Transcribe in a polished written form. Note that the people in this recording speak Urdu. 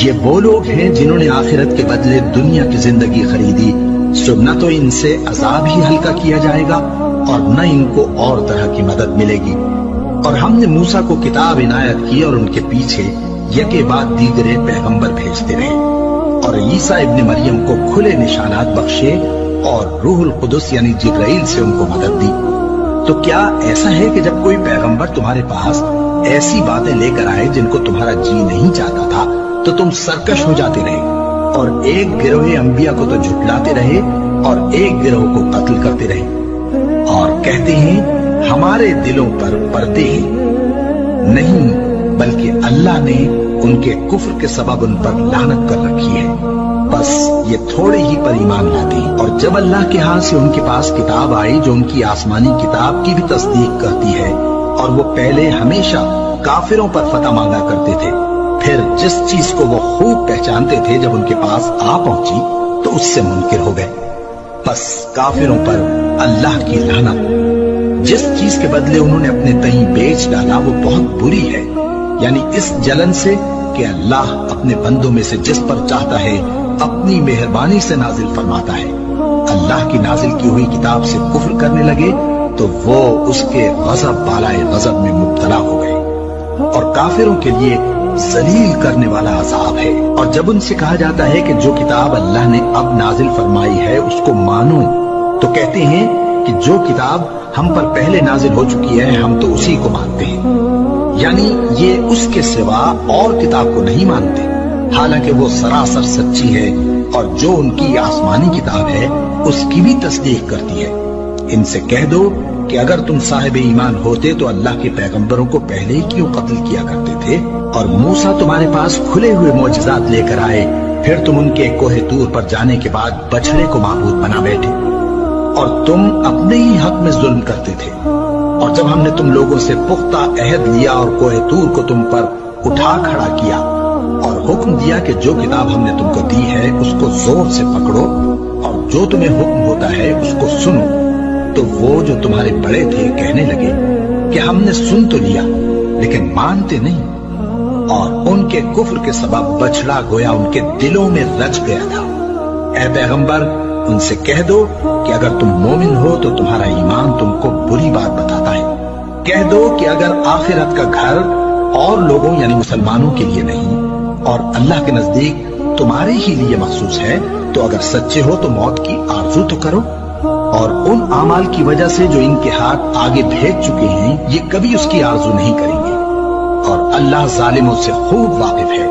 یہ وہ لوگ ہیں جنہوں نے آخرت کے بدلے دنیا کی زندگی خریدی، سو نہ تو ان سے عذاب ہی ہلکا کیا جائے گا اور نہ ان کو اور طرح کی مدد ملے گی۔ اور ہم نے موسیٰ کو کتاب عنایت کی اور ان کے پیچھے یکے بعد دیگرے پیغمبر بھیجتے رہے، اور عیسیٰ ابن مریم کو کھلے نشانات بخشے اور روح القدس یعنی جبرائیل سے ان کو مدد دی۔ تو کیا ایسا ہے کہ جب کوئی پیغمبر تمہارے پاس ایسی باتیں لے کر آئے جن کو تمہارا جی نہیں چاہتا تھا تو تم سرکش ہو جاتے رہے، اور ایک گروہ انبیاء کو تو جھٹلاتے رہے اور ایک گروہ کو قتل کرتے رہے، اور کہتے ہیں ہمارے دلوں پر پردے ہیں؟ نہیں، بلکہ اللہ نے ان کے کفر کے سبب ان پر لعنت کر رکھی ہے، بس یہ تھوڑے ہی پر ایمان لاتے ہیں۔ اور جب اللہ کے ہاں سے ان کے پاس کتاب آئی جو ان کی آسمانی کتاب کی بھی تصدیق کرتی ہے، اور وہ پہلے ہمیشہ کافروں پر فتح مانگا کرتے تھے، پھر جس چیز کو وہ خوب پہچانتے تھے جب ان کے پاس آ پہنچی تو اس سے منکر ہو گئے، بس کافروں پر اللہ کی لعنت۔ جس چیز کے بدلے انہوں نے اپنے تئیں بیچ ڈالا وہ بہت بری ہے، یعنی اس جلن سے کہ اللہ اپنے بندوں میں سے جس پر چاہتا ہے اپنی مہربانی سے نازل فرماتا ہے۔ اللہ کی نازل کی ہوئی کتاب سے کفر کرنے لگے تو وہ اس کے غضب بالائے غضب میں مبتلا ہو گئے، اور کافروں کے لیے ذلیل کرنے والا عذاب ہے۔ اور جب ان سے کہا جاتا ہے کہ جو کتاب اللہ نے اب نازل فرمائی ہے اس کو مانو، تو کہتے ہیں کہ جو کتاب ہم پر پہلے نازل ہو چکی ہے ہم تو اسی کو مانتے ہیں، یعنی یہ اس کے سوا اور کتاب کو نہیں مانتے، حالانکہ وہ سراسر سچی ہے، اور جو ان کی آسمانی کتاب ہے اس کی بھی تصدیق کرتی ہے۔ ان سے کہہ دو کہ اگر تم صاحب ایمان ہوتے تو اللہ کے پیغمبروں کو پہلے ہی کیوں قتل کیا کرتے تھے؟ اور موسیٰ تمہارے پاس کھلے ہوئے معجزات لے کر آئے، پھر تم ان کے کوہ طور پر جانے کے بعد بچڑے کو معبود بنا بیٹھے، اور تم اپنے ہی حق میں ظلم کرتے تھے۔ اور جب ہم نے تم لوگوں سے پختہ عہد لیا اور کوہ طور کو تم پر اٹھا کھڑا کیا اور حکم دیا کہ جو کتاب ہم نے تم کو دی ہے اس کو زور سے پکڑو اور جو تمہیں حکم ہوتا ہے اس کو سنو، تو وہ جو تمہارے بڑے تھے کہنے لگے کہ ہم نے سن تو لیا لیکن مانتے نہیں، اور ان کے کفر کے سبب بچڑا گویا ان کے دلوں میں رچ گیا تھا۔ اے پیغمبر ان سے کہہ دو کہ اگر تم مومن ہو تو تمہارا ایمان تم کو بری بات بتاتا ہے۔ کہہ دو کہ اگر آخرت کا گھر اور لوگوں یعنی مسلمانوں کے لیے نہیں اور اللہ کے نزدیک تمہارے ہی لیے مخصوص ہے تو اگر سچے ہو تو موت کی آرزو تو کرو، اور ان اعمال کی وجہ سے جو ان کے ہاتھ آگے بھیج چکے ہیں یہ کبھی اس کی آرزو نہیں کریں گے، اور اللہ ظالموں سے خوب واقف ہے۔